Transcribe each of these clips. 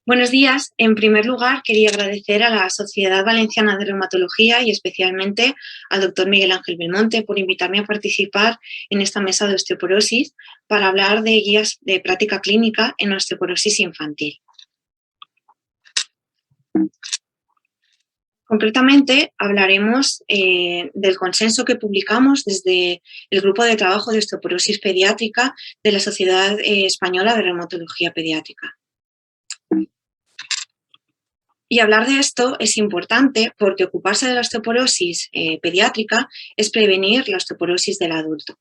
Buenos días. En primer lugar, quería agradecer a la Sociedad Valenciana de Reumatología y especialmente al doctor Miguel Ángel Belmonte por invitarme a participar en esta mesa de osteoporosis para hablar de guías de práctica clínica en osteoporosis infantil. Concretamente, hablaremos del consenso que publicamos desde el Grupo de Trabajo de Osteoporosis Pediátrica de la Sociedad Española de Reumatología Pediátrica. Y hablar de esto es importante porque ocuparse de la osteoporosis pediátrica es prevenir la osteoporosis del adulto.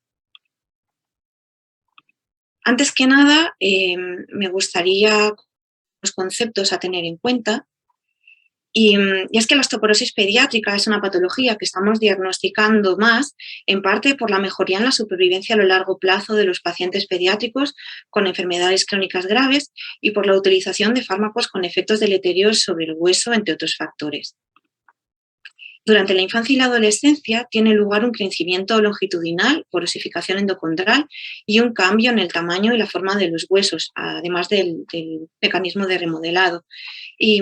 Antes que nada, me gustaría los conceptos a tener en cuenta. Y es que la osteoporosis pediátrica es una patología que estamos diagnosticando más, en parte por la mejoría en la supervivencia a lo largo plazo de los pacientes pediátricos con enfermedades crónicas graves y por la utilización de fármacos con efectos deleterios sobre el hueso, entre otros factores. Durante la infancia y la adolescencia tiene lugar un crecimiento longitudinal por osificación endocondral y un cambio en el tamaño y la forma de los huesos, además del mecanismo de remodelado. Y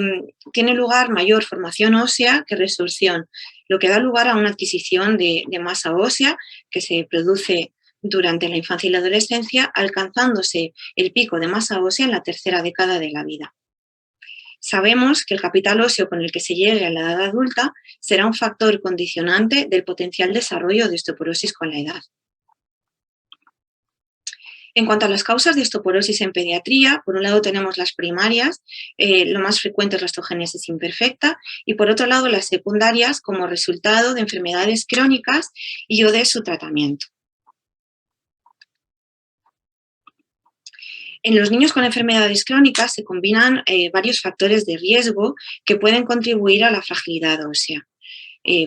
tiene lugar mayor formación ósea que resorción, lo que da lugar a una adquisición de masa ósea que se produce durante la infancia y la adolescencia, alcanzándose el pico de masa ósea en la tercera década de la vida. Sabemos que el capital óseo con el que se llegue a la edad adulta será un factor condicionante del potencial desarrollo de osteoporosis con la edad. En cuanto a las causas de osteoporosis en pediatría, por un lado tenemos las primarias, lo más frecuente es la osteogénesis imperfecta, y por otro lado las secundarias como resultado de enfermedades crónicas y o de su tratamiento. En los niños con enfermedades crónicas se combinan varios factores de riesgo que pueden contribuir a la fragilidad ósea.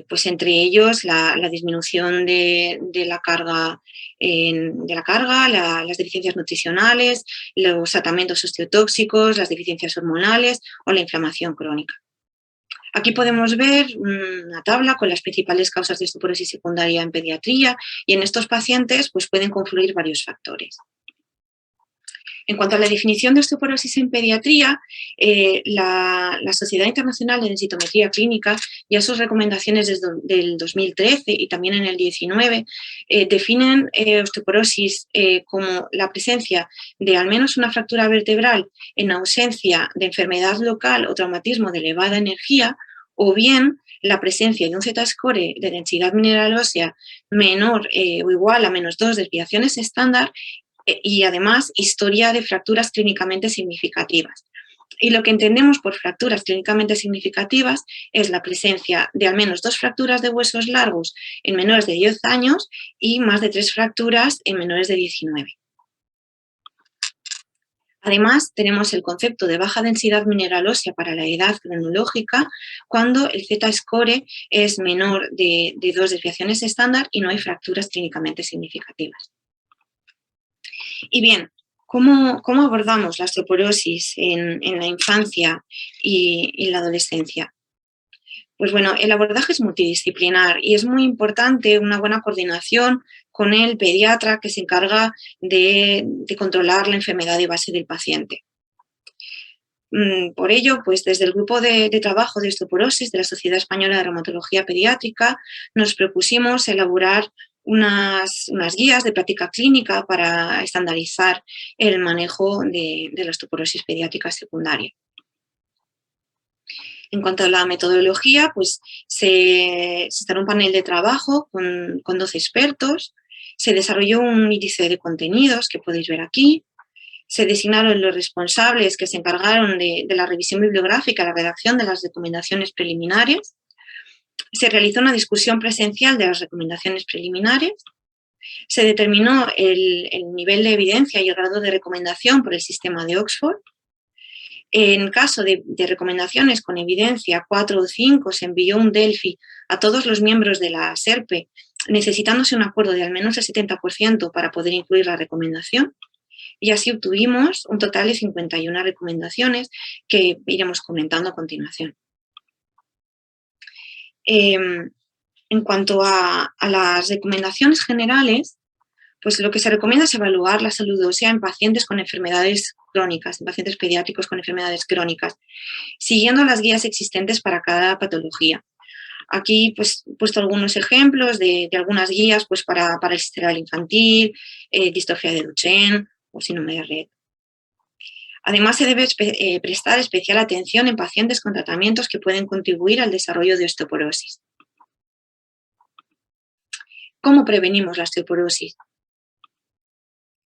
Pues entre ellos la disminución de la carga, las deficiencias nutricionales, los tratamientos osteotóxicos, las deficiencias hormonales o la inflamación crónica. Aquí podemos ver una tabla con las principales causas de osteoporosis secundaria en pediatría y en estos pacientes pues, pueden confluir varios factores. En cuanto a la definición de osteoporosis en pediatría, la Sociedad Internacional de Densitometría Clínica, ya sus recomendaciones desde el 2013 y también en el 19, definen osteoporosis como la presencia de al menos una fractura vertebral en ausencia de enfermedad local o traumatismo de elevada energía, o bien la presencia de un Z-score de densidad mineral ósea menor o igual a -2 desviaciones estándar, y además historia de fracturas clínicamente significativas. Y lo que entendemos por fracturas clínicamente significativas es la presencia de al menos 2 fracturas de huesos largos en menores de 10 años y más de 3 fracturas en menores de 19. Además, tenemos el concepto de baja densidad mineral ósea para la edad cronológica cuando el Z-score es menor de 2 desviaciones estándar y no hay fracturas clínicamente significativas. Y bien, ¿cómo abordamos la osteoporosis en la infancia y la adolescencia? Pues bueno, el abordaje es multidisciplinar y es muy importante una buena coordinación con el pediatra que se encarga de controlar la enfermedad de base del paciente. Por ello, pues desde el Grupo de Trabajo de Osteoporosis de la Sociedad Española de Reumatología Pediátrica nos propusimos elaborar unas guías de práctica clínica para estandarizar el manejo de la osteoporosis pediátrica secundaria. En cuanto a la metodología, pues se instaló un panel de trabajo con 12 expertos, se desarrolló un índice de contenidos que podéis ver aquí, se designaron los responsables que se encargaron de la revisión bibliográfica, la redacción de las recomendaciones preliminares, se realizó una discusión presencial de las recomendaciones preliminares, se determinó el nivel de evidencia y el grado de recomendación por el sistema de Oxford. En caso de recomendaciones con evidencia 4 o 5, se envió un Delphi a todos los miembros de la SERPE, necesitándose un acuerdo de al menos el 70% para poder incluir la recomendación. Y así obtuvimos un total de 51 recomendaciones que iremos comentando a continuación. En cuanto a las recomendaciones generales, pues lo que se recomienda es evaluar la salud ósea en pacientes con enfermedades crónicas, en pacientes pediátricos con enfermedades crónicas, siguiendo las guías existentes para cada patología. Aquí pues, he puesto algunos ejemplos de algunas guías pues, para el cerebral infantil, distrofia de Duchenne o síndrome de Rett. Además, se debe prestar especial atención en pacientes con tratamientos que pueden contribuir al desarrollo de osteoporosis. ¿Cómo prevenimos la osteoporosis?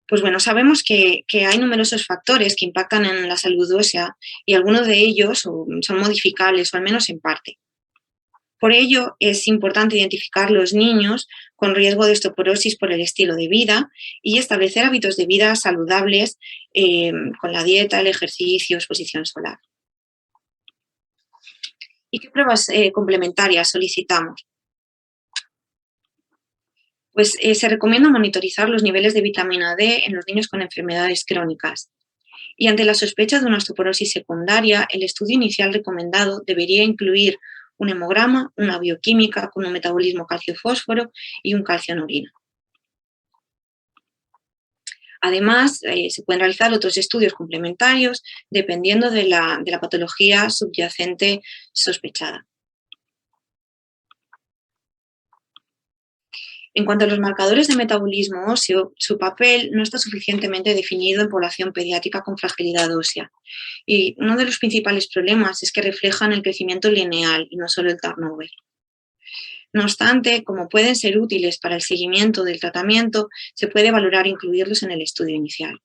Pues bueno, sabemos que hay numerosos factores que impactan en la salud ósea y algunos de ellos son modificables, o al menos en parte. Por ello, es importante identificar los niños con riesgo de osteoporosis por el estilo de vida y establecer hábitos de vida saludables con la dieta, el ejercicio, exposición solar. ¿Y qué pruebas complementarias solicitamos? Pues se recomienda monitorizar los niveles de vitamina D en los niños con enfermedades crónicas. Y ante la sospecha de una osteoporosis secundaria, el estudio inicial recomendado debería incluir un hemograma, una bioquímica con un metabolismo calcio-fósforo y un calcio en orina. Además, se pueden realizar otros estudios complementarios dependiendo de la patología subyacente sospechada. En cuanto a los marcadores de metabolismo óseo, su papel no está suficientemente definido en población pediátrica con fragilidad ósea. Y uno de los principales problemas es que reflejan el crecimiento lineal y no solo el turnover. No obstante, como pueden ser útiles para el seguimiento del tratamiento, se puede valorar incluirlos en el estudio inicial.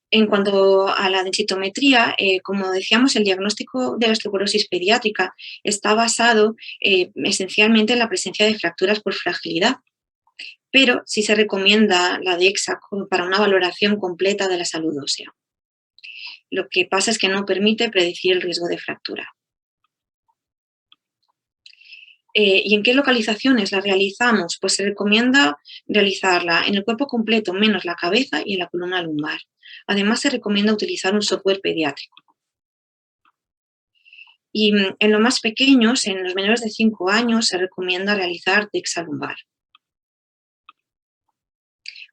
En cuanto a la densitometría, como decíamos, el diagnóstico de la osteoporosis pediátrica está basado esencialmente en la presencia de fracturas por fragilidad, pero sí se recomienda la DEXA para una valoración completa de la salud ósea. Lo que pasa es que no permite predecir el riesgo de fractura. ¿Y en qué localizaciones la realizamos? Pues se recomienda realizarla en el cuerpo completo menos la cabeza y en la columna lumbar. Además, se recomienda utilizar un software pediátrico. Y en los más pequeños, en los menores de 5 años, se recomienda realizar DEXA lumbar.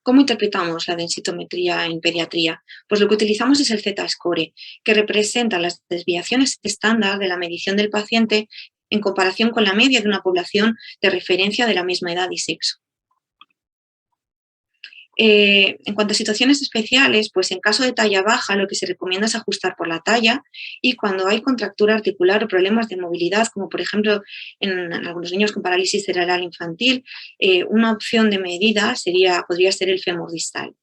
¿Cómo interpretamos la densitometría en pediatría? Pues lo que utilizamos es el Z-score, que representa las desviaciones estándar de la medición del paciente en comparación con la media de una población de referencia de la misma edad y sexo. En cuanto a situaciones especiales, pues en caso de talla baja lo que se recomienda es ajustar por la talla y cuando hay contractura articular o problemas de movilidad, como por ejemplo en algunos niños con parálisis cerebral infantil, una opción de medida podría ser el fémur distal.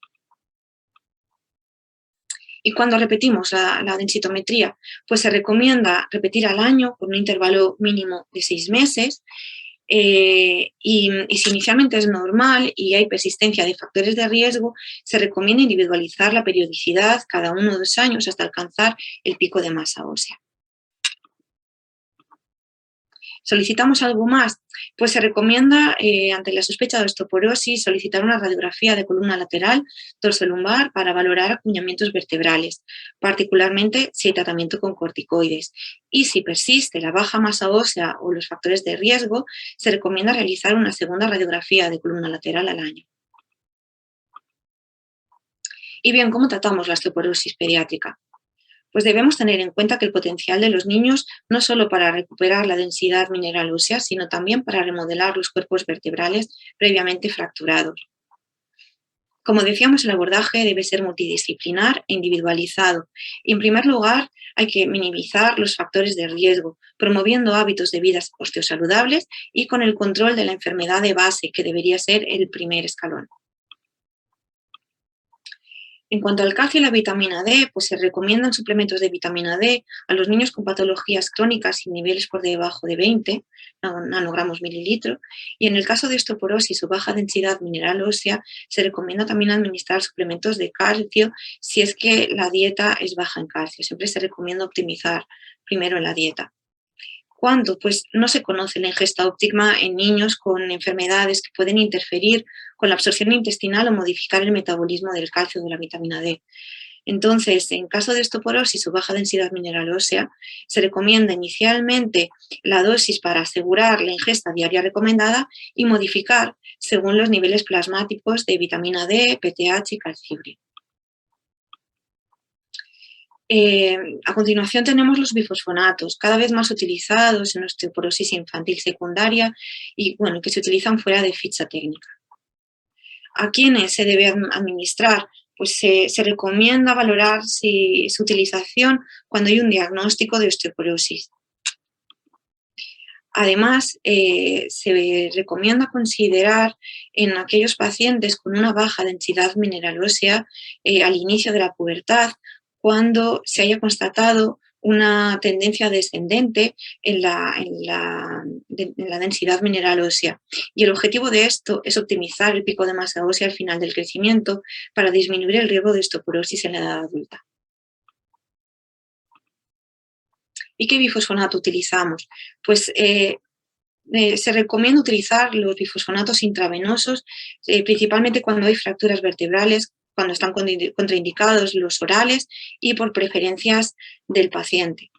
Y cuando repetimos la densitometría, pues se recomienda repetir al año por un intervalo mínimo de 6 meses. Y si inicialmente es normal y hay persistencia de factores de riesgo, se recomienda individualizar la periodicidad cada 1 o 2 años hasta alcanzar el pico de masa ósea. ¿Solicitamos algo más? Pues se recomienda, ante la sospecha de osteoporosis, solicitar una radiografía de columna lateral, dorso-lumbar, para valorar acuñamientos vertebrales, particularmente si hay tratamiento con corticoides. Y si persiste la baja masa ósea o los factores de riesgo, se recomienda realizar una segunda radiografía de columna lateral al año. Y bien, ¿cómo tratamos la osteoporosis pediátrica? Pues debemos tener en cuenta que el potencial de los niños no solo para recuperar la densidad mineral ósea, sino también para remodelar los cuerpos vertebrales previamente fracturados. Como decíamos, el abordaje debe ser multidisciplinar e individualizado. Y en primer lugar, hay que minimizar los factores de riesgo, promoviendo hábitos de vida osteosaludables y con el control de la enfermedad de base, que debería ser el primer escalón. En cuanto al calcio y la vitamina D, pues se recomiendan suplementos de vitamina D a los niños con patologías crónicas y niveles por debajo de 20 nanogramos mililitro. Y en el caso de osteoporosis o baja densidad mineral ósea, se recomienda también administrar suplementos de calcio si es que la dieta es baja en calcio. Siempre se recomienda optimizar primero en la dieta. ¿Cuánto? Pues no se conoce la ingesta óptima en niños con enfermedades que pueden interferir con la absorción intestinal o modificar el metabolismo del calcio o de la vitamina D. Entonces, en caso de osteoporosis o baja densidad mineral ósea, se recomienda inicialmente la dosis para asegurar la ingesta diaria recomendada y modificar según los niveles plasmáticos de vitamina D, PTH y calciuria. A continuación tenemos los bifosfonatos, cada vez más utilizados en osteoporosis infantil secundaria y que se utilizan fuera de ficha técnica. ¿A quiénes se debe administrar? Pues se recomienda valorar su utilización cuando hay un diagnóstico de osteoporosis. Además, se recomienda considerar en aquellos pacientes con una baja densidad mineral ósea al inicio de la pubertad, cuando se haya constatado una tendencia descendente en la densidad mineral ósea. Y el objetivo de esto es optimizar el pico de masa ósea al final del crecimiento para disminuir el riesgo de osteoporosis en la edad adulta. ¿Y qué bifosfonato utilizamos? Pues se recomienda utilizar los bifosfonatos intravenosos, principalmente cuando hay fracturas vertebrales, cuando están contraindicados los orales y por preferencias del paciente.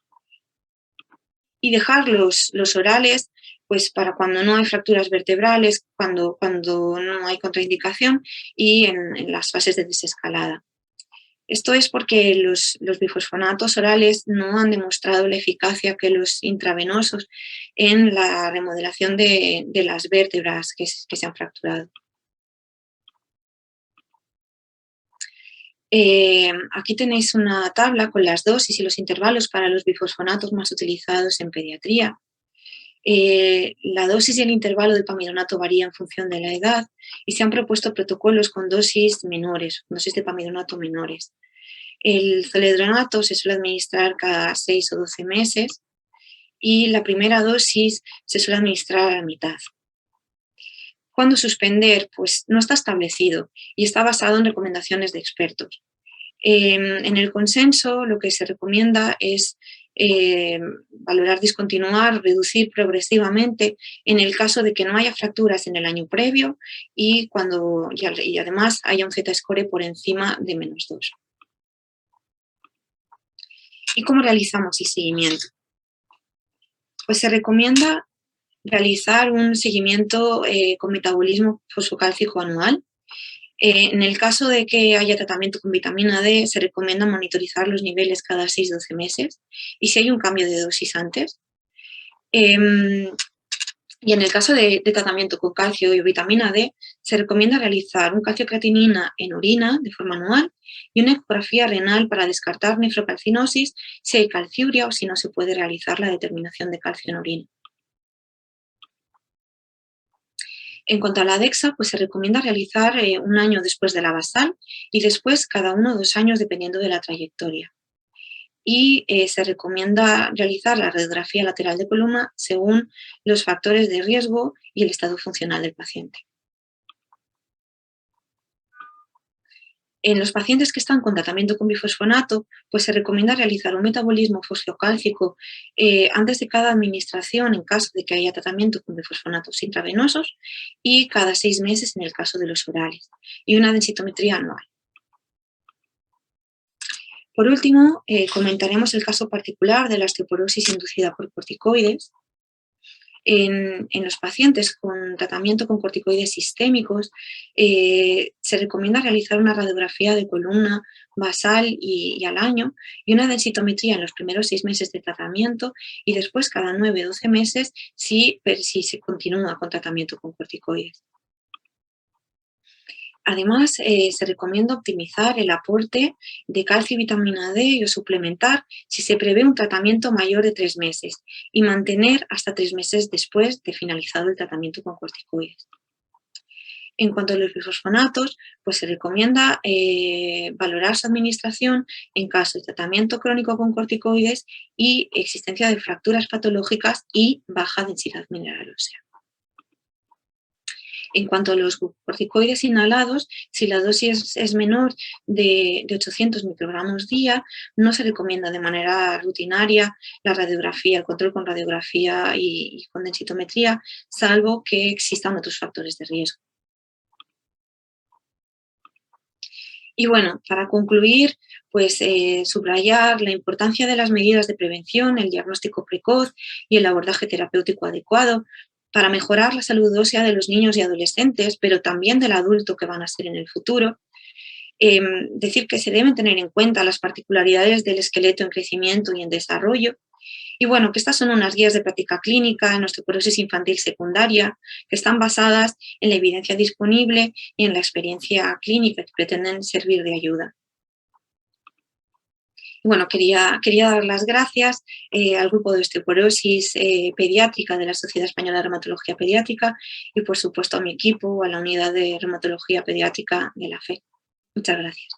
Y dejar los orales pues para cuando no hay fracturas vertebrales, cuando no hay contraindicación y en las fases de desescalada. Esto es porque los bifosfonatos orales no han demostrado la eficacia que los intravenosos en la remodelación de las vértebras que se han fracturado. Aquí tenéis una tabla con las dosis y los intervalos para los bifosfonatos más utilizados en pediatría. La dosis y el intervalo del pamidonato varía en función de la edad y se han propuesto protocolos con dosis menores, dosis de pamidonato menores. El zoledronato se suele administrar cada 6 o 12 meses y la primera dosis se suele administrar a la mitad. ¿Cuándo suspender? Pues no está establecido y está basado en recomendaciones de expertos. En el consenso lo que se recomienda es valorar discontinuar, reducir progresivamente en el caso de que no haya fracturas en el año previo y además haya un Z-score por encima de -2. ¿Y cómo realizamos el seguimiento? Pues se recomienda realizar un seguimiento con metabolismo fosfocálcico anual. En el caso de que haya tratamiento con vitamina D, se recomienda monitorizar los niveles cada 6-12 meses y si hay un cambio de dosis antes. Y en el caso de tratamiento con calcio y vitamina D, se recomienda realizar un calciocreatinina en orina de forma anual y una ecografía renal para descartar nefrocalcinosis si hay calciuria o si no se puede realizar la determinación de calcio en orina. En cuanto a la DEXA, pues se recomienda realizar un año después de la basal y después cada 1 o 2 años dependiendo de la trayectoria. Y se recomienda realizar la radiografía lateral de columna según los factores de riesgo y el estado funcional del paciente. En los pacientes que están con tratamiento con bifosfonato, pues se recomienda realizar un metabolismo fosfocálcico antes de cada administración en caso de que haya tratamiento con bifosfonatos intravenosos y cada 6 meses en el caso de los orales y una densitometría anual. Por último, comentaremos el caso particular de la osteoporosis inducida por corticoides. En los pacientes con tratamiento con corticoides sistémicos se recomienda realizar una radiografía de columna basal y al año y una densitometría en los primeros 6 meses de tratamiento y después cada 9 o 12 meses si se continúa con tratamiento con corticoides. Además, se recomienda optimizar el aporte de calcio y vitamina D o suplementar si se prevé un tratamiento mayor de 3 meses y mantener hasta 3 meses después de finalizado el tratamiento con corticoides. En cuanto a los bifosfonatos, pues se recomienda valorar su administración en caso de tratamiento crónico con corticoides y existencia de fracturas patológicas y baja densidad mineral ósea. En cuanto a los corticoides inhalados, si la dosis es menor de 800 microgramos día, no se recomienda de manera rutinaria la radiografía, el control con radiografía y con densitometría, salvo que existan otros factores de riesgo. Y bueno, para concluir, pues subrayar la importancia de las medidas de prevención, el diagnóstico precoz y el abordaje terapéutico adecuado para mejorar la salud ósea de los niños y adolescentes, pero también del adulto que van a ser en el futuro. Decir que se deben tener en cuenta las particularidades del esqueleto en crecimiento y en desarrollo. Y bueno, que estas son unas guías de práctica clínica en osteoporosis infantil secundaria que están basadas en la evidencia disponible y en la experiencia clínica que pretenden servir de ayuda. Y bueno, quería dar las gracias al grupo de osteoporosis pediátrica de la Sociedad Española de Reumatología Pediátrica y por supuesto a mi equipo, a la unidad de reumatología pediátrica de la FE. Muchas gracias.